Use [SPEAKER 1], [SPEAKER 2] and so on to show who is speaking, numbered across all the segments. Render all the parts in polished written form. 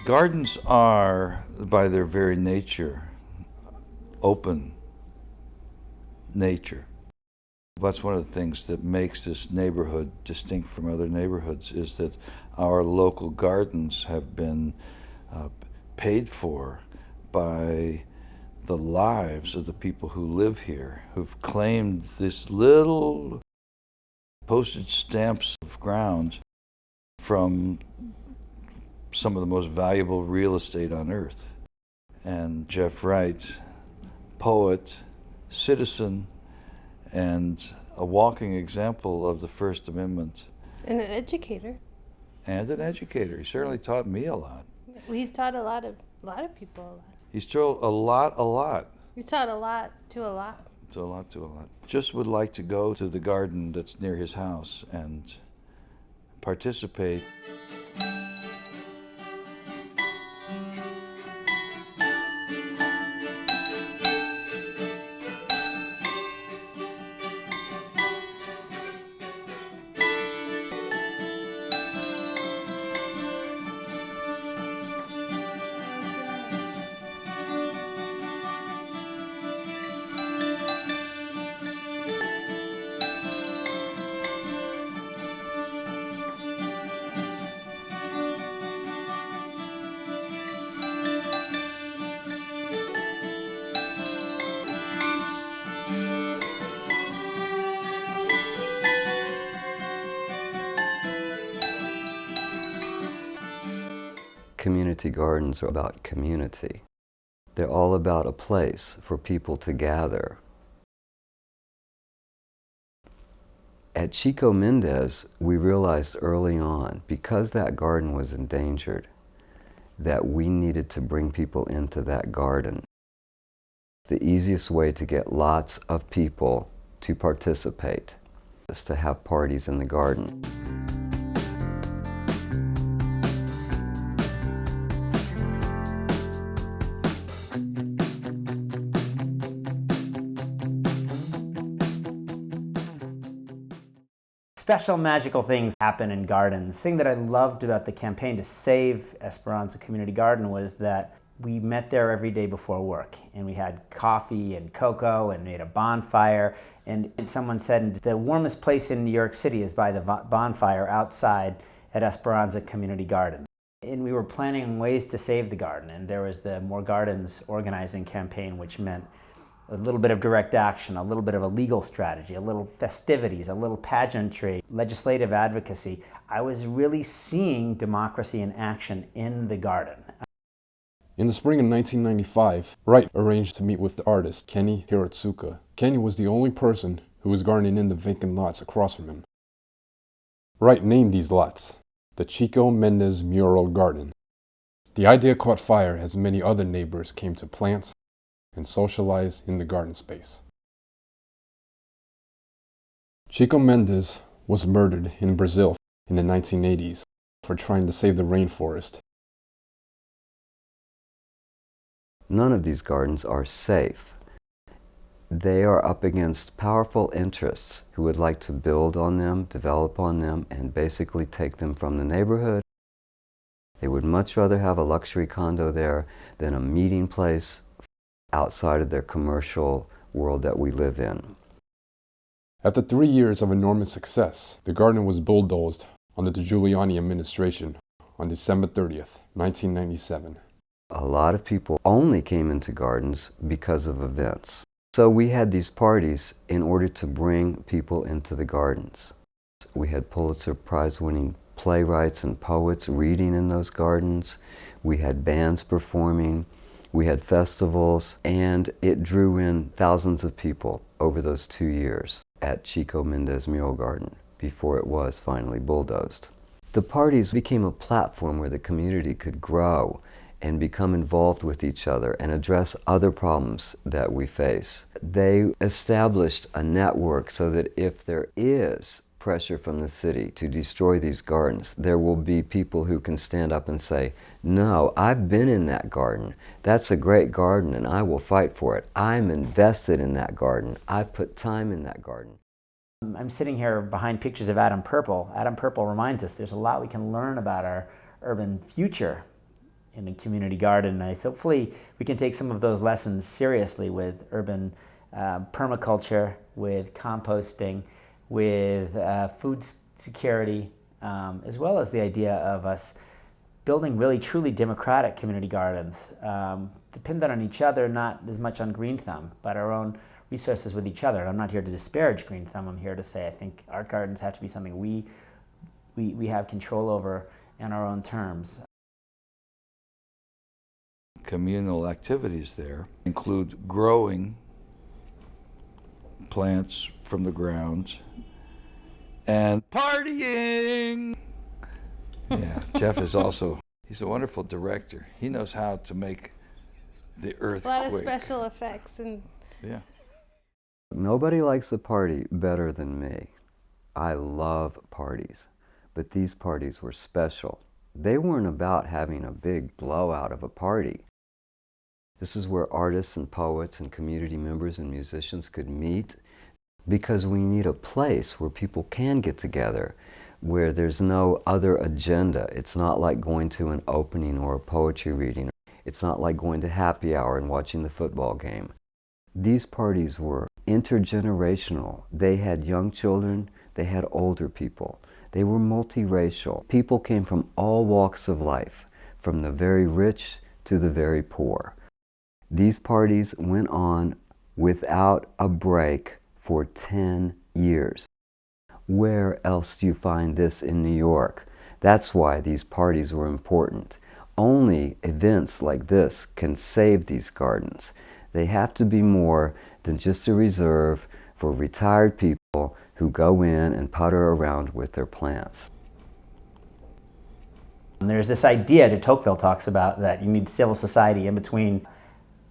[SPEAKER 1] Gardens are, by their very nature, open nature. That's one of the things that makes this neighborhood distinct from other neighborhoods, is that our local gardens have been paid for by the lives of the people who live here, who've claimed this little postage stamps of ground from some of the most valuable real estate on earth. And Jeff Wright, poet, citizen, and a walking example of the First Amendment.
[SPEAKER 2] And an educator.
[SPEAKER 1] And an educator. He certainly taught me a lot.
[SPEAKER 2] Well, he's taught a lot of people a lot.
[SPEAKER 1] He's taught a lot.
[SPEAKER 2] He's taught a lot to a lot.
[SPEAKER 1] To a lot. Just would like to go to the garden that's near his house and participate.
[SPEAKER 3] Community gardens are about community. They're all about a place for people to gather. At Chico Mendez, we realized early on, because that garden was endangered, that we needed to bring people into that garden. The easiest way to get lots of people to participate is to have parties in the garden.
[SPEAKER 4] Special magical things happen in gardens. The thing that I loved about the campaign to save Esperanza Community Garden was that we met there every day before work, and we had coffee and cocoa and made a bonfire. And someone said the warmest place in New York City is by the bonfire outside at Esperanza Community Garden. And we were planning ways to save the garden, and there was the More Gardens organizing campaign, which meant a little bit of direct action, a little bit of a legal strategy, a little festivities, a little pageantry, legislative advocacy. I was really seeing democracy in action in the garden.
[SPEAKER 5] In the spring of 1995, Wright arranged to meet with the artist Kenny Hiratsuka. Kenny was the only person who was gardening in the vacant lots across from him. Wright named these lots the Chico Mendez Mural Garden. The idea caught fire as many other neighbors came to plant and socialize in the garden space. Chico Mendez was murdered in Brazil in the 1980s for trying to save the rainforest.
[SPEAKER 3] None of these gardens are safe. They are up against powerful interests who would like to build on them, develop on them, and basically take them from the neighborhood. They would much rather have a luxury condo there than a meeting place outside of their commercial world that we live in.
[SPEAKER 5] After 3 years of enormous success, the garden was bulldozed under the Giuliani administration on December 30th, 1997.
[SPEAKER 3] A lot of people only came into gardens because of events. So we had these parties in order to bring people into the gardens. We had Pulitzer Prize-winning playwrights and poets reading in those gardens. We had bands performing. We had festivals, and it drew in thousands of people over those 2 years at Chico Mendez Mural Garden before it was finally bulldozed. The parties became a platform where the community could grow and become involved with each other and address other problems that we face. They established a network so that if there is pressure from the city to destroy these gardens, there will be people who can stand up and say, no, I've been in that garden. That's a great garden and I will fight for it. I'm invested in that garden. I've put time in that garden.
[SPEAKER 4] I'm sitting here behind pictures of Adam Purple. Adam Purple reminds us there's a lot we can learn about our urban future in a community garden. And hopefully we can take some of those lessons seriously with urban permaculture, with composting, with food security, as well as the idea of us building really truly democratic community gardens, dependent on each other, not as much on Green Thumb, but our own resources with each other. And I'm not here to disparage Green Thumb. I'm here to say I think art gardens have to be something we have control over in our own terms.
[SPEAKER 1] Communal activities there include growing plants from the ground and partying. Yeah, Jeff is also, he's a wonderful director. He knows how to make the earth
[SPEAKER 2] A lot
[SPEAKER 1] quake.
[SPEAKER 2] of special effects and
[SPEAKER 1] Yeah.
[SPEAKER 3] Nobody likes a party better than me. I love parties, but these parties were special. They weren't about having a big blowout of a party. This is where artists and poets and community members and musicians could meet, because we need a place where people can get together, where there's no other agenda. It's not like going to an opening or a poetry reading. It's not like going to happy hour and watching the football game. These parties were intergenerational. They had young children, they had older people. They were multiracial. People came from all walks of life, from the very rich to the very poor. These parties went on without a break for 10 years. Where else do you find this in New York? That's why these parties were important. Only events like this can save these gardens. They have to be more than just a reserve for retired people who go in and putter around with their plants.
[SPEAKER 4] And there's this idea that Tocqueville talks about, that you need civil society in between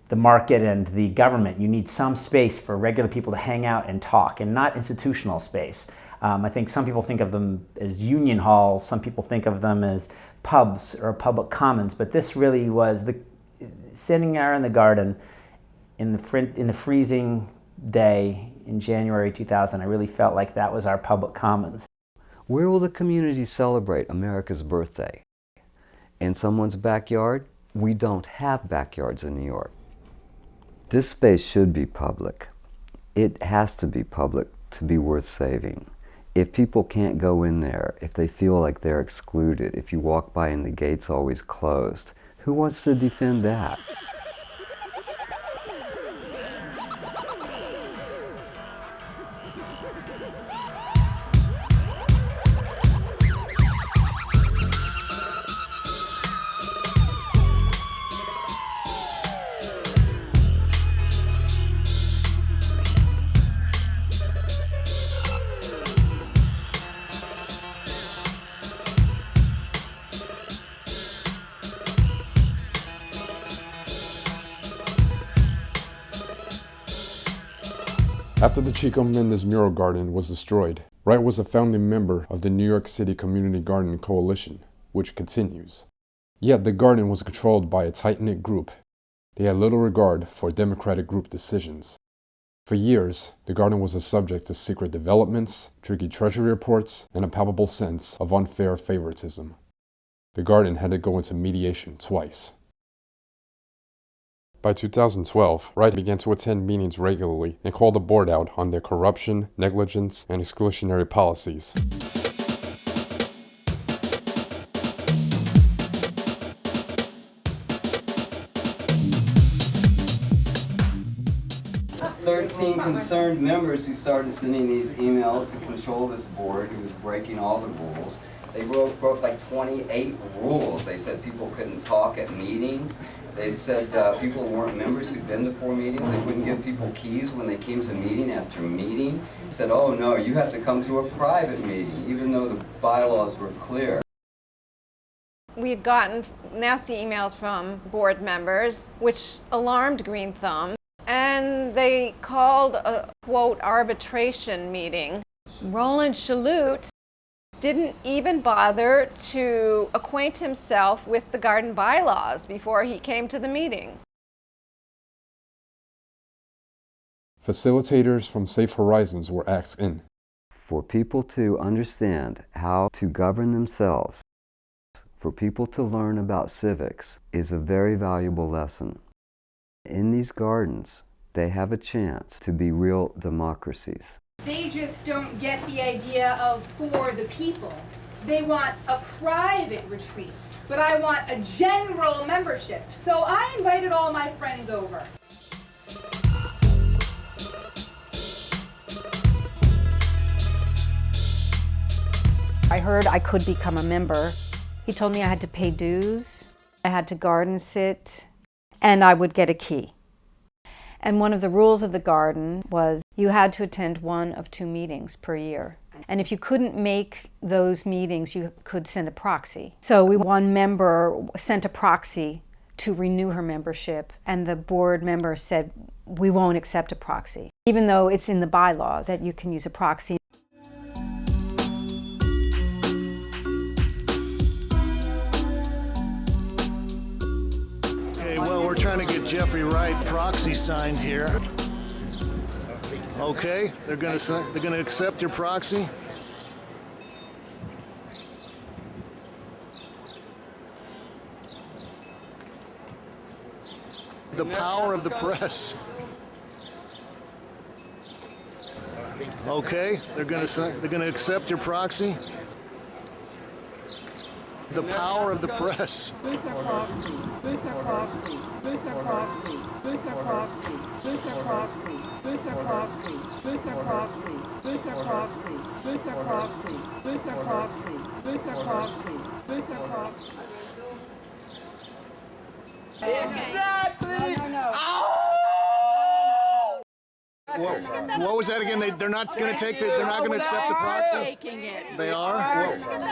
[SPEAKER 4] the market and the government. You need some space for regular people to hang out and talk, and not institutional space. I think some people think of them as union halls, some people think of them as pubs or public commons, but this really was sitting there in the garden in the freezing day in January 2000. I really felt like that was our public commons.
[SPEAKER 3] Where will the community celebrate America's birthday? In someone's backyard? We don't have backyards in New York. This space should be public. It has to be public to be worth saving. If people can't go in there, if they feel like they're excluded, if you walk by and the gate's always closed, who wants to defend that?
[SPEAKER 5] After the Chico Mendes mural garden was destroyed, Wright was a founding member of the New York City Community Garden Coalition, which continues. Yet the garden was controlled by a tight-knit group. They had little regard for democratic group decisions. For years, the garden was a subject to secret developments, tricky treasury reports, and a palpable sense of unfair favoritism. The garden had to go into mediation twice. By 2012, Wright began to attend meetings regularly and called the board out on their corruption, negligence, and exclusionary policies.
[SPEAKER 3] Thirteen concerned members who started sending these emails to control this board who was breaking all the rules. They broke like 28 rules. They said people couldn't talk at meetings. They said people who weren't members who'd been to 4 meetings, they wouldn't give people keys when they came to meeting after meeting. Said, oh no, you have to come to a private meeting, even though the bylaws were clear.
[SPEAKER 6] We had gotten nasty emails from board members, which alarmed Green Thumb, and they called a, quote, arbitration meeting. Roland Chalut didn't even bother to acquaint himself with the garden bylaws before he came to the meeting.
[SPEAKER 5] Facilitators from Safe Horizons were asked in.
[SPEAKER 3] For people to understand how to govern themselves, For people to learn about civics is a very valuable lesson. In these gardens, they have a chance to be real democracies.
[SPEAKER 7] They just don't get the idea of for the people. They want a private retreat, but I want a general membership. So I invited all my friends over.
[SPEAKER 8] I heard I could become a member. He told me I had to pay dues, I had to garden sit, and I would get a key. And one of the rules of the garden was you had to attend 1 of 2 meetings per year. And if you couldn't make those meetings, you could send a proxy. So one member sent a proxy to renew her membership, and the board member said, we won't accept a proxy, even though it's in the bylaws that you can use a proxy.
[SPEAKER 9] Okay, well, we're trying to get Jeffrey Wright proxy signed here. Okay, they're gonna accept your proxy. The power of the press. Okay, they're gonna accept your proxy. The power of the press.
[SPEAKER 10] Booster proxy, booster proxy, booster proxy, booster proxy, booster proxy, booster proxy, booster proxy, booster proxy, booster proxy, booster proxy, booster proxy, booster proxy.
[SPEAKER 9] Exactly! What was that again? They're not going to take they're not going to accept the proxy? They are?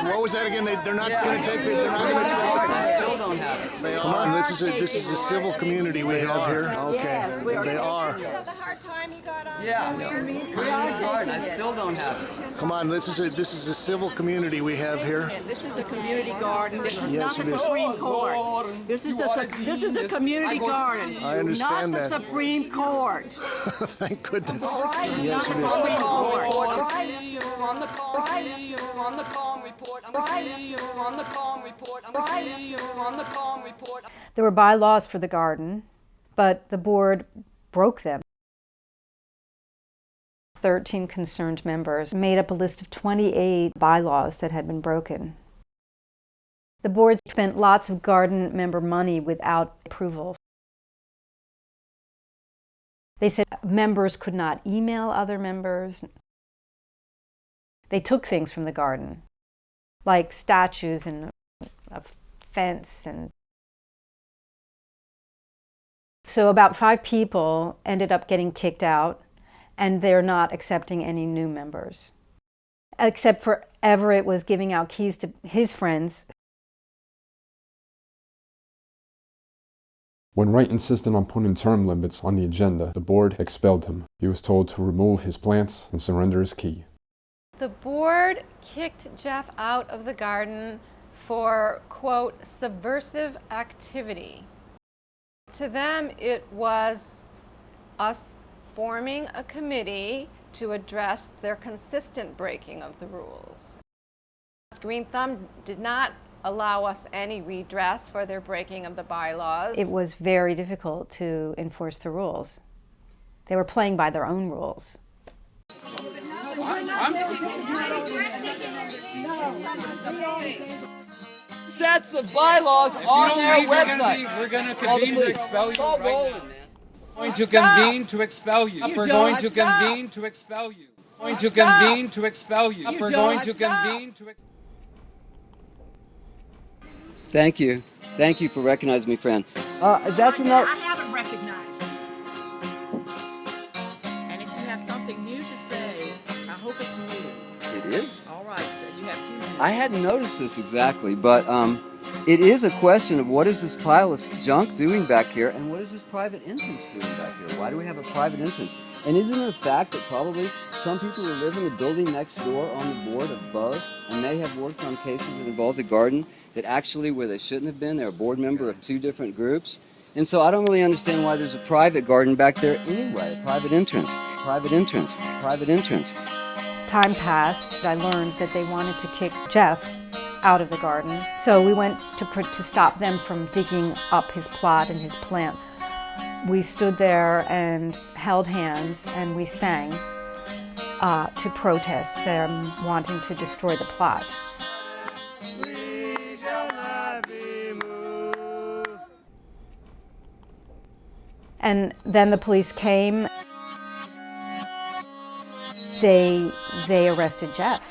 [SPEAKER 9] What was that again? They're not going to they're not going to accept the proxy?
[SPEAKER 3] I still don't have it.
[SPEAKER 9] They are. Come on, this is a civil community we have here. Okay, they are.
[SPEAKER 6] The hard time you got on?
[SPEAKER 3] Yeah, community garden, I still don't have it.
[SPEAKER 9] Come on, this is a civil community we have here.
[SPEAKER 10] This is a community garden. This is
[SPEAKER 9] Yes,
[SPEAKER 10] not
[SPEAKER 9] it
[SPEAKER 10] the
[SPEAKER 9] is.
[SPEAKER 10] Supreme Court. This is a community garden.
[SPEAKER 9] I understand
[SPEAKER 10] not
[SPEAKER 9] that.
[SPEAKER 10] the Supreme Court.
[SPEAKER 9] Thank goodness.
[SPEAKER 10] This is
[SPEAKER 9] Yes,
[SPEAKER 10] not
[SPEAKER 9] it
[SPEAKER 10] the
[SPEAKER 9] is.
[SPEAKER 10] Supreme Court.
[SPEAKER 8] There were bylaws for the garden, but the board broke them. 13 concerned members made up a list of 28 bylaws that had been broken. The board spent lots of garden member money without approval. They said members could not email other members. They took things from the garden, like statues and a fence. And so about 5 people ended up getting kicked out, and they're not accepting any new members. Except for Everett was giving out keys to his friends.
[SPEAKER 5] When Wright insisted on putting term limits on the agenda, the board expelled him. He was told to remove his plants and surrender his key.
[SPEAKER 6] The board kicked Jeff out of the garden for, quote, subversive activity. To them, it was us forming a committee to address their consistent breaking of the rules. Green Thumb did not allow us any redress for their breaking of the bylaws.
[SPEAKER 8] It was very difficult to enforce the rules. They were playing by their own rules.
[SPEAKER 11] Sets of bylaws on their website.
[SPEAKER 12] We're going to convene to expel you
[SPEAKER 11] Bob
[SPEAKER 12] right
[SPEAKER 11] Holman,
[SPEAKER 12] now.
[SPEAKER 11] man.
[SPEAKER 12] Going to convene to expel you. We're going to convene to expel you. Going to convene to expel you. We're going to convene to expel you.
[SPEAKER 3] Thank you. Thank you for recognizing me, friend. That's enough.
[SPEAKER 10] I haven't recognized. And if you have something new to say, I hope it's new.
[SPEAKER 3] It is?
[SPEAKER 10] All right, so you have 2 minutes.
[SPEAKER 3] I hadn't noticed this exactly, but it is a question of what is this pile of junk doing back here, and what is this private entrance doing back here? Why do we have a private entrance? And isn't it a fact that probably some people who live in the building next door on the board above, and they have worked on cases that involved a garden, that actually where they shouldn't have been, they're a board member of 2 different groups. And so I don't really understand why there's a private garden back there anyway, a private entrance, private entrance, private entrance.
[SPEAKER 8] Time passed, I learned that they wanted to kick Jeff out of the garden. So we went to stop them from digging up his plot and his plants. We stood there and held hands and we sang to protest them wanting to destroy the plot.
[SPEAKER 13] We shall not be moved.
[SPEAKER 8] And then the police came. They arrested Jeff.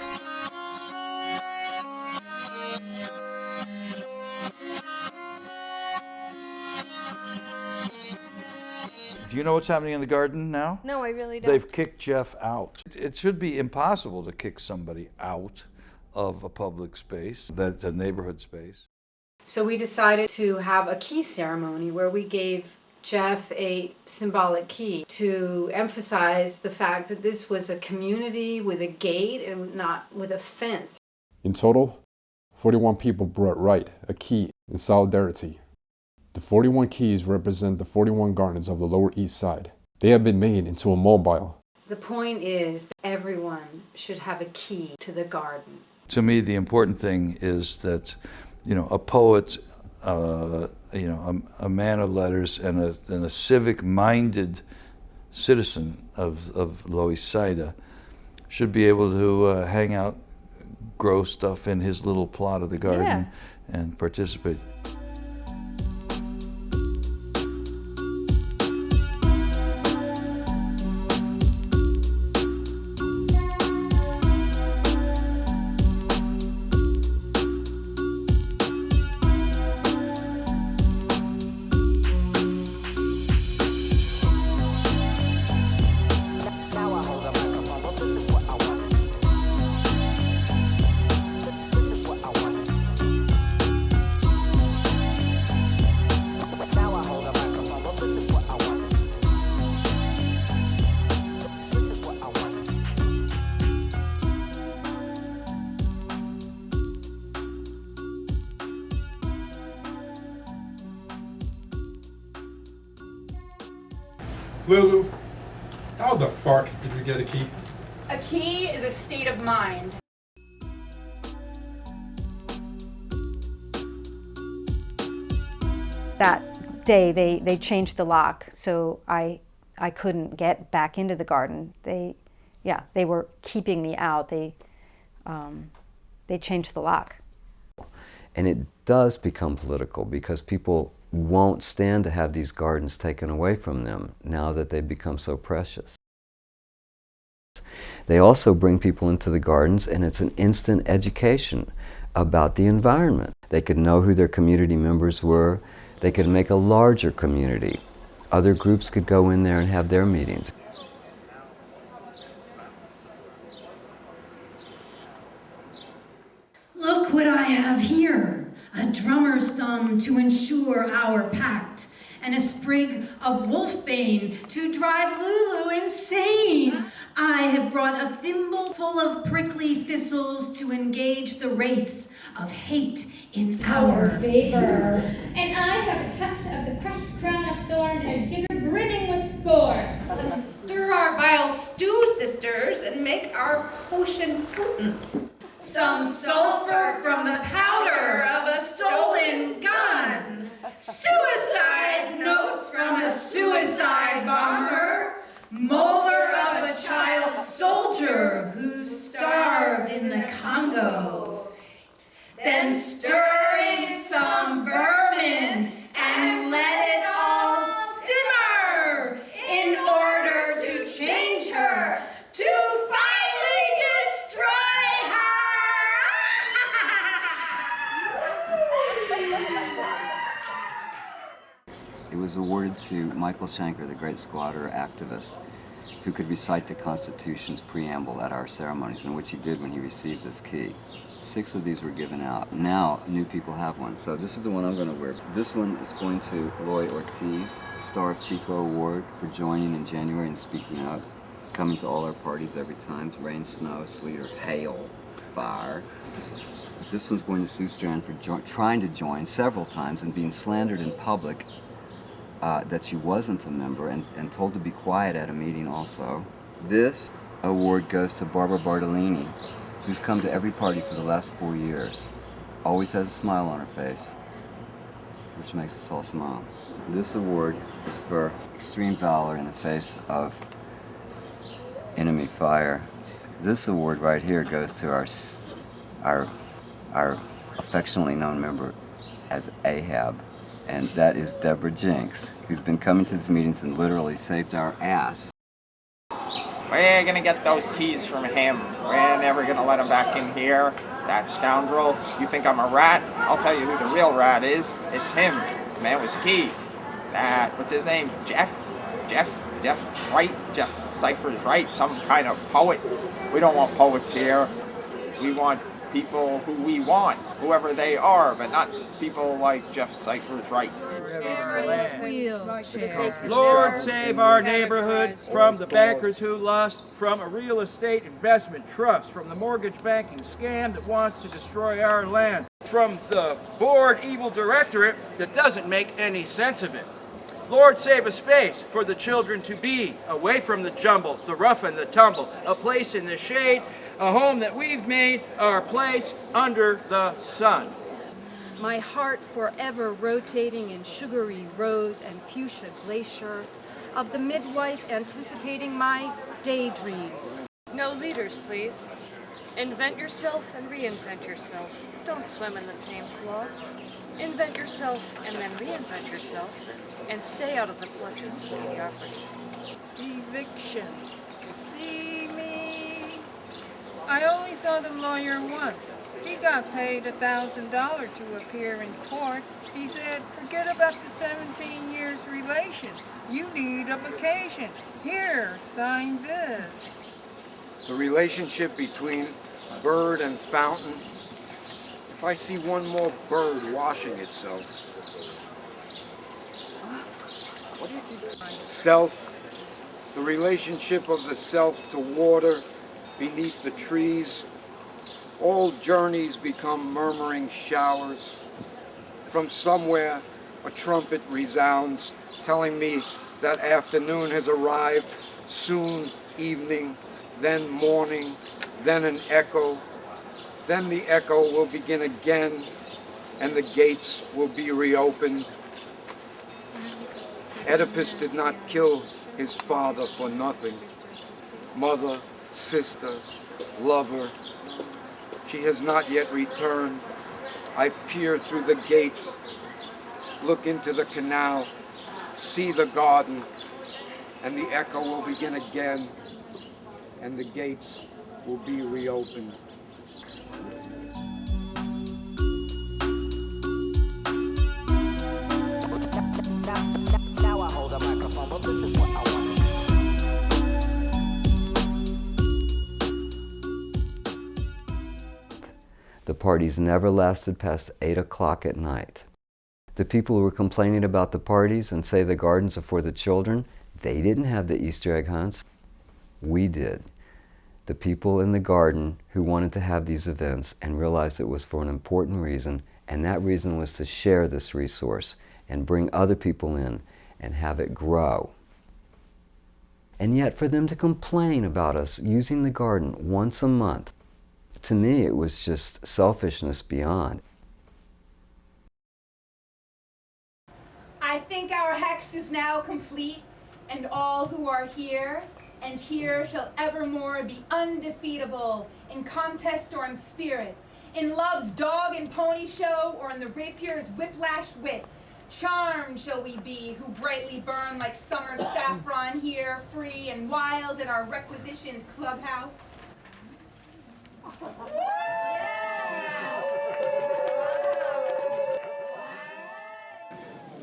[SPEAKER 1] Do you know what's happening in the garden now?
[SPEAKER 2] No, I really don't.
[SPEAKER 1] They've kicked Jeff out. It should be impossible to kick somebody out of a public space that's a neighborhood space.
[SPEAKER 8] So we decided to have a key ceremony where we gave Jeff a symbolic key to emphasize the fact that this was a community with a gate and not with a fence.
[SPEAKER 5] In total, 41 people brought Wright a key in solidarity. The 41 keys represent the 41 gardens of the Lower East Side. They have been made into a mobile.
[SPEAKER 8] The point is that everyone should have a key to the garden.
[SPEAKER 1] To me, the important thing is that, a poet, a man of letters, and a civic-minded citizen of Lower East Side should be able to hang out, grow stuff in his little plot of the garden, and participate.
[SPEAKER 14] Lulu, how the fuck did you get a key?
[SPEAKER 7] A key is a state of mind.
[SPEAKER 8] That day they changed the lock, so I couldn't get back into the garden. They were keeping me out. They changed the lock.
[SPEAKER 3] And it does become political because people won't stand to have these gardens taken away from them now that they've become so precious. They also bring people into the gardens, and it's an instant education about the environment. They could know who their community members were. They could make a larger community. Other groups could go in there and have their meetings.
[SPEAKER 15] Look what I have here, a drummer's thumb to ensure our pact, and a sprig of wolfbane to drive Lulu insane. I have brought a thimble full of prickly thistles to engage the wraiths of hate in our favor.
[SPEAKER 16] And I have a touch of the crushed crown of thorn and a jigger brimming with score.
[SPEAKER 7] Let's stir our vile stew, sisters, and make our potion potent. Some sulfur from the powder of a stolen gun. Suicide notes from a suicide bomber. Molar of a child soldier who starved in the Congo. Then stir in some vermin and let it all simmer in order to change her, to finally destroy her!
[SPEAKER 3] It was awarded to Michael Schenker, the great squatter activist, who could recite the Constitution's preamble at our ceremonies, in which he did when he received his key. 6 of these were given out. Now, new people have one. So this is the one I'm going to wear. This one is going to Roy Ortiz, Star of Chico Award for joining in January and speaking out, coming to all our parties every time, rain, snow, sleet, or hail, fire. This one's going to Sue Strand for trying to join several times and being slandered in public that she wasn't a member and told to be quiet at a meeting also. This award goes to Barbara Bartolini, who's come to every party for the last 4 years. always has a smile on her face, which makes us all smile. This award is for extreme valor in the face of enemy fire. This award right here goes to our affectionately known member as Ahab, and that is Deborah Jinks, who's been coming to these meetings and literally saved our ass.
[SPEAKER 17] We're gonna get those keys from him. We're never gonna let him back in here. That scoundrel. You think I'm a rat? I'll tell you who the real rat is. It's him, the man with the key. What's his name? Jeff Wright? Jeff Cypher's Wright, some kind of poet. We don't want poets here. We want people who we want, whoever they are, but not people like Jeff Cypher's Wright.
[SPEAKER 18] Lord, save our neighborhood from the bankers who lust, from a real estate investment trust, from the mortgage banking scam that wants to destroy our land, from the bored evil directorate that doesn't make any sense of it. Lord, save a space for the children to be, away from the jumble, the rough and the tumble, a place in the shade, a home that we've made our place under the sun.
[SPEAKER 19] My heart forever rotating in sugary rose and fuchsia glacier, of the midwife anticipating my daydreams.
[SPEAKER 20] No leaders, please. Invent yourself and reinvent yourself. Don't swim in the same slough. Invent yourself and then reinvent yourself, and stay out of the clutches of mediocrity.
[SPEAKER 10] Eviction. See me? I only saw the lawyer once. He got paid $1,000 to appear in court. He said, forget about the 17 years relation. You need a vacation. Here, sign this.
[SPEAKER 21] The relationship between bird and fountain. If I see one more bird washing itself. What do you think? Self, the relationship of the self to water beneath the trees. All journeys become murmuring showers. From somewhere, a trumpet resounds, telling me that afternoon has arrived, soon evening, then morning, then an echo. Then the echo will begin again, and the gates will be reopened. Oedipus did not kill his father for nothing. Mother, sister, lover. She has not yet returned. I peer through the gates, look into the canal, see the garden, and the echo will begin again, and the gates will be reopened.
[SPEAKER 22] Now I hold a microphone, but this is what I want.
[SPEAKER 3] The parties never lasted past 8 o'clock at night. The people who were complaining about the parties and say the gardens are for the children, they didn't have the Easter egg hunts. We did. The people in the garden who wanted to have these events and realized it was for an important reason, and that reason was to share this resource and bring other people in and have it grow. And yet for them to complain about us using the garden once a month, to me it was just selfishness beyond.
[SPEAKER 23] I think our hex is now complete, and all who are here and here shall evermore be undefeatable in contest or in spirit, in love's dog and pony show or in the rapier's whiplash wit. Charmed shall we be who brightly burn like summer saffron here, free and wild in our requisitioned clubhouse.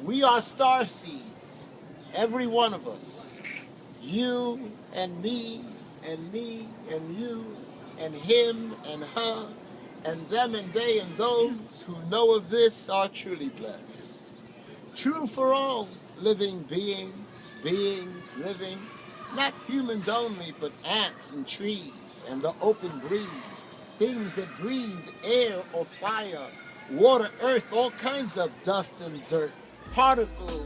[SPEAKER 24] We are star seeds, every one of us. You and me and me and you and him and her and them and they and those who know of this are truly blessed. True for all living beings, living, not humans only, but ants and trees and the open breeze, things that breathe air or fire, water, earth, all kinds of dust and dirt, particles.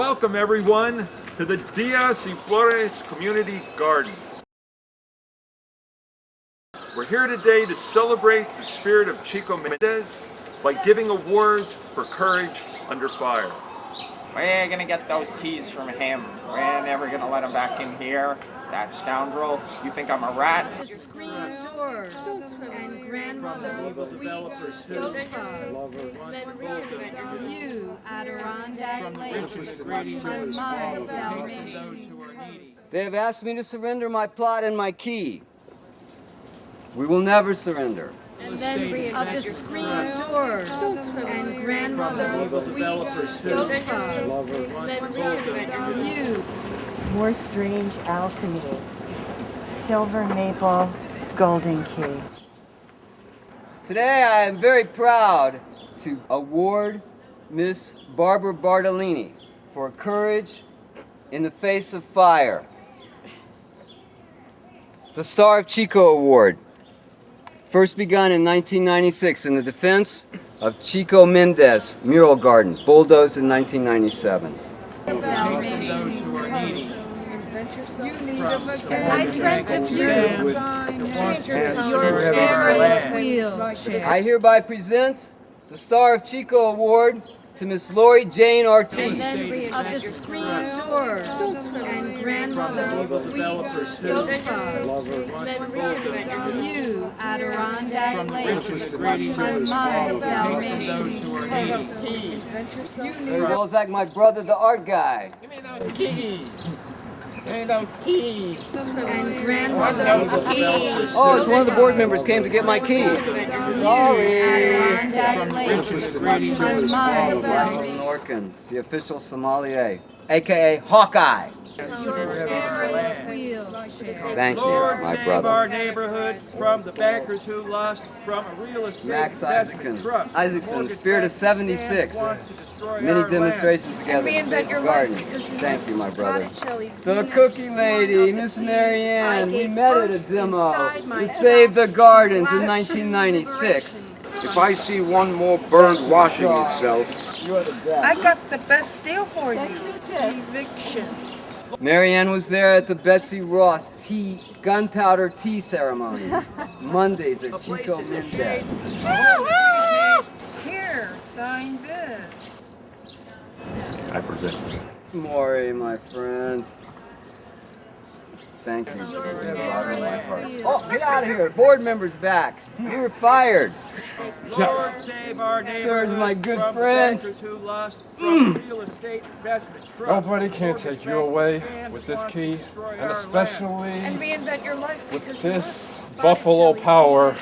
[SPEAKER 18] Welcome everyone to the Diaz y Flores Community Garden. We're here today to celebrate the spirit of Chico Mendez by giving awards for courage under fire.
[SPEAKER 17] We're gonna get those keys from him. We're never gonna let him back in here. That scoundrel. You think I'm a rat?
[SPEAKER 19] And grandmother, sweet sofa. You, Adirondack Lake, on my Dalmatian.
[SPEAKER 3] They have asked me to surrender my plot and my key. We will never surrender.
[SPEAKER 19] And then of the screen door and grandmother, sweet sofa. You.
[SPEAKER 10] More strange alchemy. Silver maple, golden key.
[SPEAKER 3] Today I am very proud to award Miss Barbara Bartolini for courage in the face of fire. The Star of Chico Award, first begun in 1996 in the defense of Chico Mendez Mural Garden, bulldozed in 1997.
[SPEAKER 19] I dreamt of you. Your Ferris wheel.
[SPEAKER 3] I hereby present the Star of Chico Award to Miss Lori Jane Ortiz.
[SPEAKER 19] And then of the screen door and grandmother, sweet sofa. You, Adirondack Lake, on my Dalmatian.
[SPEAKER 3] As well as like my brother, the art guy.
[SPEAKER 17] Give me those keys. Give me those keys.
[SPEAKER 19] And grandmother's keys.
[SPEAKER 3] Oh, it's one of the board members came to get my key. Sorry.
[SPEAKER 19] Adirondack Lake, on my Dalmatian.
[SPEAKER 3] Norkin, the official sommelier, aka Hawkeye. Thank you,
[SPEAKER 18] Lord,
[SPEAKER 3] my
[SPEAKER 18] save
[SPEAKER 3] brother.
[SPEAKER 18] our neighborhood from the bankers who lost, from a real estate
[SPEAKER 3] Max
[SPEAKER 18] investment trust.
[SPEAKER 3] Isaacson, the spirit of 76. Many demonstrations together to save the gardens. Thank you, my brother. The cookie lady, Miss Marianne, we met at a demo to save the gardens in 1996.
[SPEAKER 21] If I see one more bird washing itself,
[SPEAKER 3] You're the best.
[SPEAKER 10] I got the best deal for you. Eviction.
[SPEAKER 3] Marianne was there at the Betsy Ross gunpowder tea ceremonies. Mondays at Chico Mendez.
[SPEAKER 10] Here, sign this.
[SPEAKER 3] I present. Maury, my friend. Thank you. Oh, get out of here. Board member's back. You're fired.
[SPEAKER 18] Lord, save our
[SPEAKER 3] Sir's my
[SPEAKER 18] neighborhood
[SPEAKER 3] good
[SPEAKER 18] from the
[SPEAKER 3] friend.
[SPEAKER 18] bankers who lost, from a real estate investment trust.
[SPEAKER 5] Nobody can take you away with this key, and especially
[SPEAKER 20] And reinvent your life
[SPEAKER 5] with
[SPEAKER 20] because
[SPEAKER 5] this buffalo power.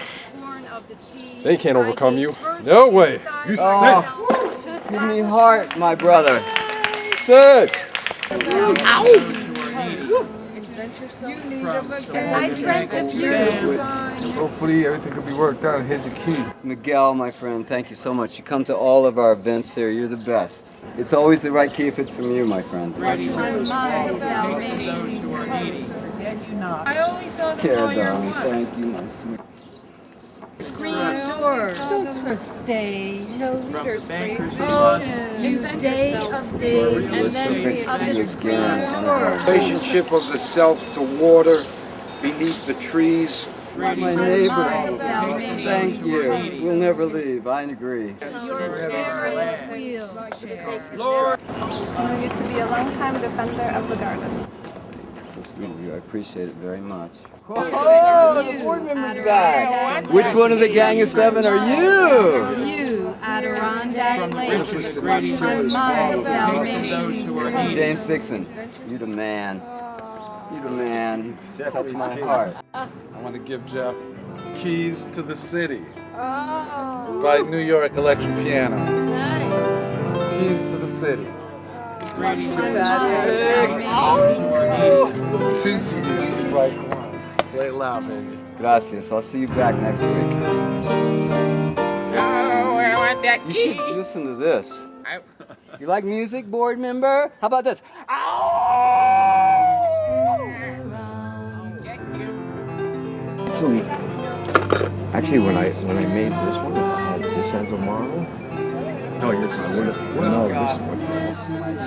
[SPEAKER 5] They can't overcome you. No way. You
[SPEAKER 3] Oh, give me heart, my brother. Sit.
[SPEAKER 19] I dreamt of you.
[SPEAKER 5] Hopefully everything could be worked out. Here's your key.
[SPEAKER 3] Miguel, my friend, thank you so much. You come to all of our events here. You're the best. It's always the right key if it's from you, my friend.
[SPEAKER 10] On my Dalmatian. I only saw the
[SPEAKER 3] Care,
[SPEAKER 10] lawyer
[SPEAKER 3] darling.
[SPEAKER 10] once.
[SPEAKER 3] Thank you, my sweet.
[SPEAKER 19] Screen door. Stay.
[SPEAKER 20] no
[SPEAKER 18] From the
[SPEAKER 20] leaders,
[SPEAKER 18] bankers
[SPEAKER 20] please.
[SPEAKER 18] who lost.
[SPEAKER 19] You day of days.
[SPEAKER 3] And then
[SPEAKER 19] of the screen door.
[SPEAKER 21] relationship of the self to water beneath the trees.
[SPEAKER 3] My neighbor. Thank you. We'll never leave. I agree.
[SPEAKER 19] Your Ferris wheel.
[SPEAKER 18] Lord,
[SPEAKER 2] I used to be a long-time defender of the garden.
[SPEAKER 3] So sweet of you. I appreciate it very much. Oh, the board member's back. Which one of the gang of seven are you?
[SPEAKER 19] You, Adirondack Lake, on my Dalmatian.
[SPEAKER 3] James Dixon. You the man. You the man. You touch my heart.
[SPEAKER 5] I want to give Jeff Keys to the City
[SPEAKER 2] Oh.
[SPEAKER 5] by New York Electric Piano.
[SPEAKER 2] Nice.
[SPEAKER 5] Keys to the City. Two CDs, price one. Play it loud, baby.
[SPEAKER 3] Gracias. I'll see you back next week.
[SPEAKER 17] Oh, I want that
[SPEAKER 3] You
[SPEAKER 17] key.
[SPEAKER 3] should listen to this.
[SPEAKER 17] I-
[SPEAKER 3] You like music, board member? How about this?
[SPEAKER 21] Actually, when I made this one, I had this as a model.
[SPEAKER 4] No, you're fine. No, this is what.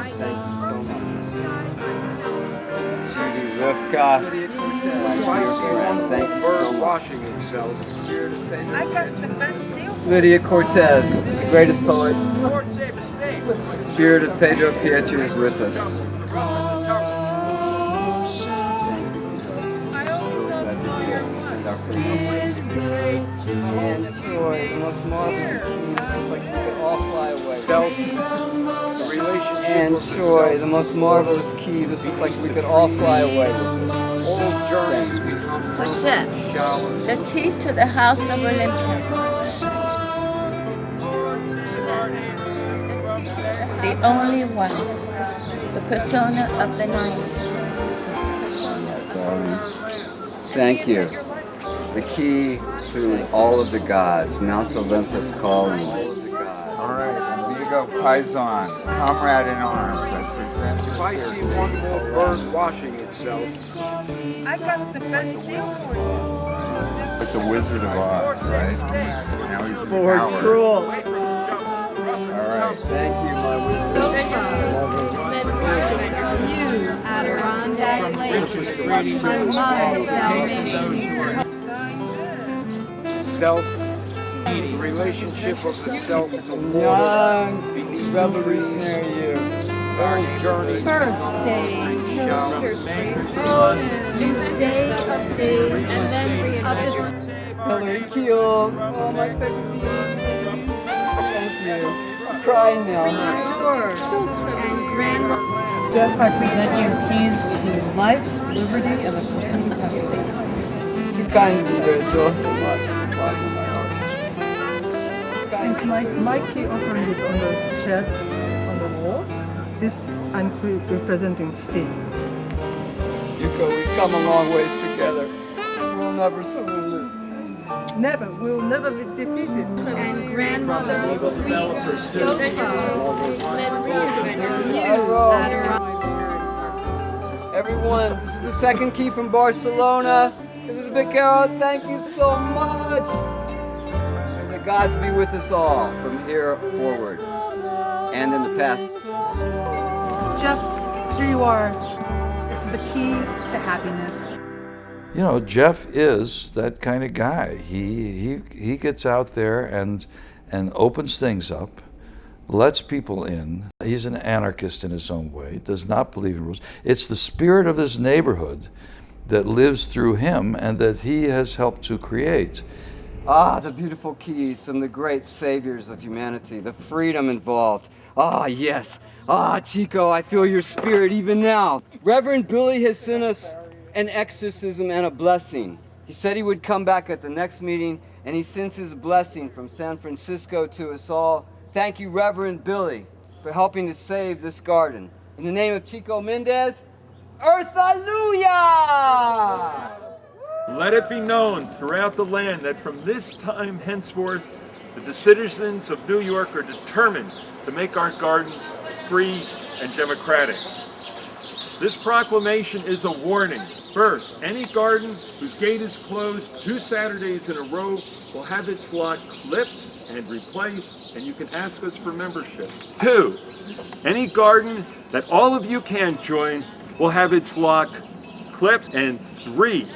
[SPEAKER 3] Thank you so much. Judy Rivka, my dear friend, thank you so much.
[SPEAKER 21] Washing itself.
[SPEAKER 19] I got the best deal.
[SPEAKER 3] Lydia Cortez, the greatest poet.
[SPEAKER 18] Lord save the space.
[SPEAKER 3] Spirit of Pedro Pietri is with us. And joy, the most marvelous things, like we could all fly away.
[SPEAKER 21] Self, the relationship
[SPEAKER 3] And
[SPEAKER 21] of the
[SPEAKER 3] joy,
[SPEAKER 21] self.
[SPEAKER 3] the most marvelous key. This looks like we could all fly away.
[SPEAKER 21] All journeys become
[SPEAKER 10] What's that?
[SPEAKER 21] showers.
[SPEAKER 10] The key to the House of Olympia. The only one. The persona of the night.
[SPEAKER 3] Thank you. The key to all of the gods, Mount Olympus calling.
[SPEAKER 4] All right, here you go, Paisan, comrade in arms. I present
[SPEAKER 21] If I see one more bird washing itself,
[SPEAKER 19] I got the best deal for you.
[SPEAKER 4] with the Wizard of Oz, right? Now he's in
[SPEAKER 3] For
[SPEAKER 4] power.
[SPEAKER 3] cruel.
[SPEAKER 4] All right.
[SPEAKER 3] Thank you, my wisdom.
[SPEAKER 8] You, Adirondack Lake, on my Dalmatian.
[SPEAKER 21] self, the relationship of the self to water,
[SPEAKER 3] Young,
[SPEAKER 21] beneath
[SPEAKER 3] revolutionary year.
[SPEAKER 21] all journeys
[SPEAKER 8] Birthday,
[SPEAKER 21] showers.
[SPEAKER 8] new day of days, and then of the
[SPEAKER 3] Hillary Keel. Oh, my favorite beach. Thank you. I'm crying now.
[SPEAKER 8] and grandma.
[SPEAKER 20] Jeff, I present you keys to life, liberty, and the pursuit of happiness.
[SPEAKER 3] Too kind of you, Rachel.
[SPEAKER 6] Since my key offering is on the shelf on the wall, this I'm representing Steve.
[SPEAKER 3] Yuko, we've come a long ways together. We'll never surrender.
[SPEAKER 6] Never, we'll never be defeated.
[SPEAKER 8] And grandmother,
[SPEAKER 3] Everyone, this is the second key from Barcelona. This is Big Carol. Thank you so much. May the gods be with us all from here forward and in the past.
[SPEAKER 20] Jeff, here you are. This is the key to happiness.
[SPEAKER 1] You know, Jeff is that kind of guy. He gets out there and opens things up, lets people in. He's an anarchist in his own way, does not believe in rules. It's the spirit of this neighborhood that lives through him and that he has helped to create.
[SPEAKER 3] Ah, the beautiful keys from the great saviors of humanity, the freedom involved. Ah, yes. Ah, Chico, I feel your spirit even now. Reverend Billy has sent us an exorcism and a blessing. He said he would come back at the next meeting, and he sends his blessing from San Francisco to us all. Thank you, Reverend Billy, for helping to save this garden. In the name of Chico Mendez, Earth Hallelujah!
[SPEAKER 9] Let it be known throughout the land that from this time henceforth, that the citizens of New York are determined to make our gardens free and democratic. This proclamation is a warning. First, any garden whose gate is closed 2 Saturdays in a row will have its lot clipped and replaced, and you can ask us for membership. 2, any garden that all of you can join will have its lock clipped. And 3,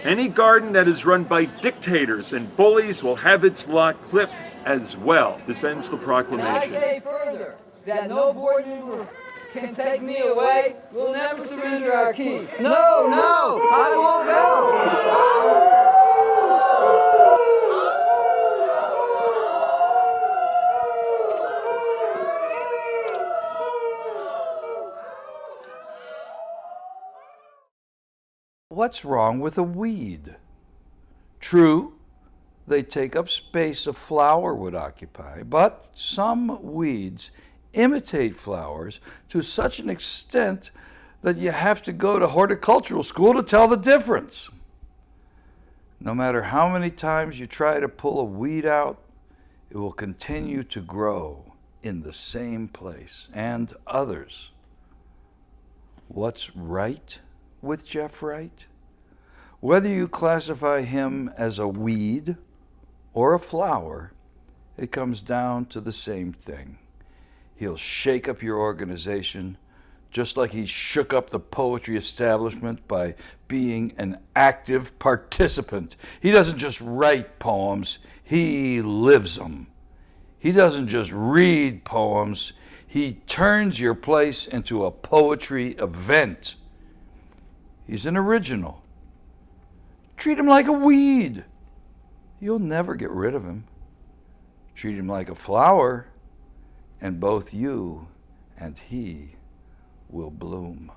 [SPEAKER 9] any garden that is run by dictators and bullies will have its lock clipped as well. This ends the proclamation.
[SPEAKER 3] And I say further, that no board member can take me away. We'll never surrender our key. No, no, I won't go.
[SPEAKER 1] What's wrong with a weed? True, they take up space a flower would occupy, but some weeds imitate flowers to such an extent that you have to go to horticultural school to tell the difference. No matter how many times you try to pull a weed out, it will continue to grow in the same place and others. What's right with Jeff Wright? Whether you classify him as a weed or a flower, It comes down to the same thing. He'll shake up your organization just like he shook up the poetry establishment by being an active participant. He doesn't just write poems, he lives them. He doesn't just read poems, he turns your place into a poetry event. He's an original. Treat him like a weed. You'll never get rid of him. Treat him like a flower, and both you and he will bloom.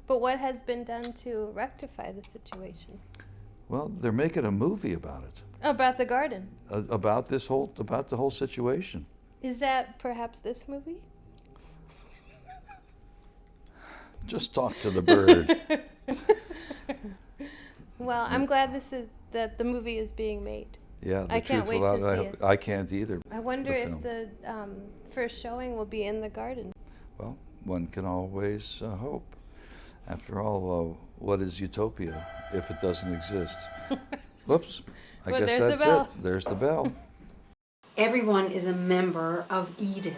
[SPEAKER 2] But what has been done to rectify the situation?
[SPEAKER 1] Well, they're making a movie about it.
[SPEAKER 2] About the garden?
[SPEAKER 1] About the whole situation.
[SPEAKER 2] Is that perhaps this movie?
[SPEAKER 1] Just talk to the bird.
[SPEAKER 2] Well, I'm glad that the movie is being made.
[SPEAKER 1] Yeah,
[SPEAKER 2] I can't wait to see it.
[SPEAKER 1] I can't either.
[SPEAKER 2] I wonder if the first showing will be in the garden.
[SPEAKER 1] Well, one can always hope. After all, what is utopia if it doesn't exist? Whoops, I
[SPEAKER 2] Well,
[SPEAKER 1] guess
[SPEAKER 2] there's
[SPEAKER 1] that's
[SPEAKER 2] the bell.
[SPEAKER 1] it. There's the bell.
[SPEAKER 15] Everyone is a member of Eden.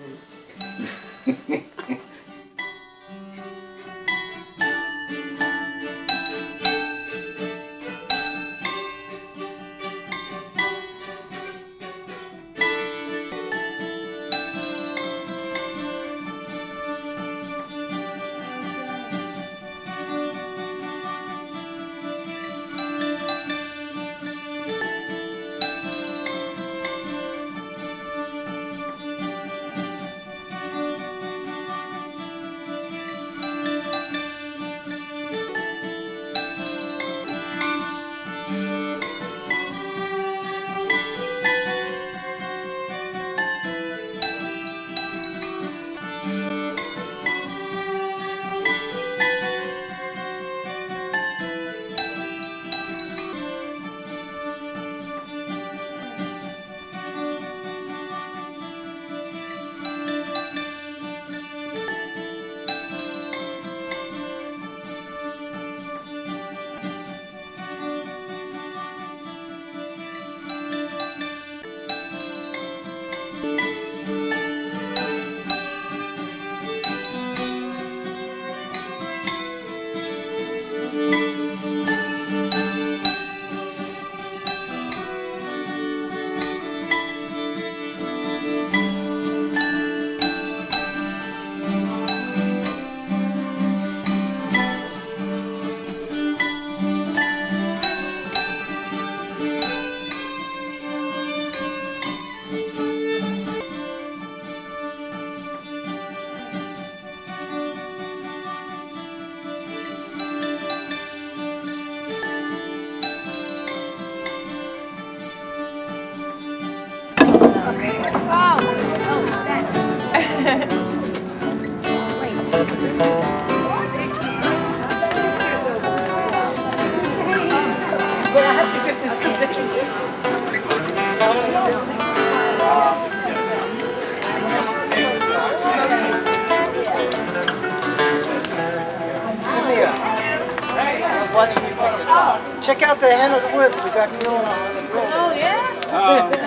[SPEAKER 11] watching you pick the top. Check out the Hen of the Woods we got going on the grill.
[SPEAKER 20] Oh, yeah?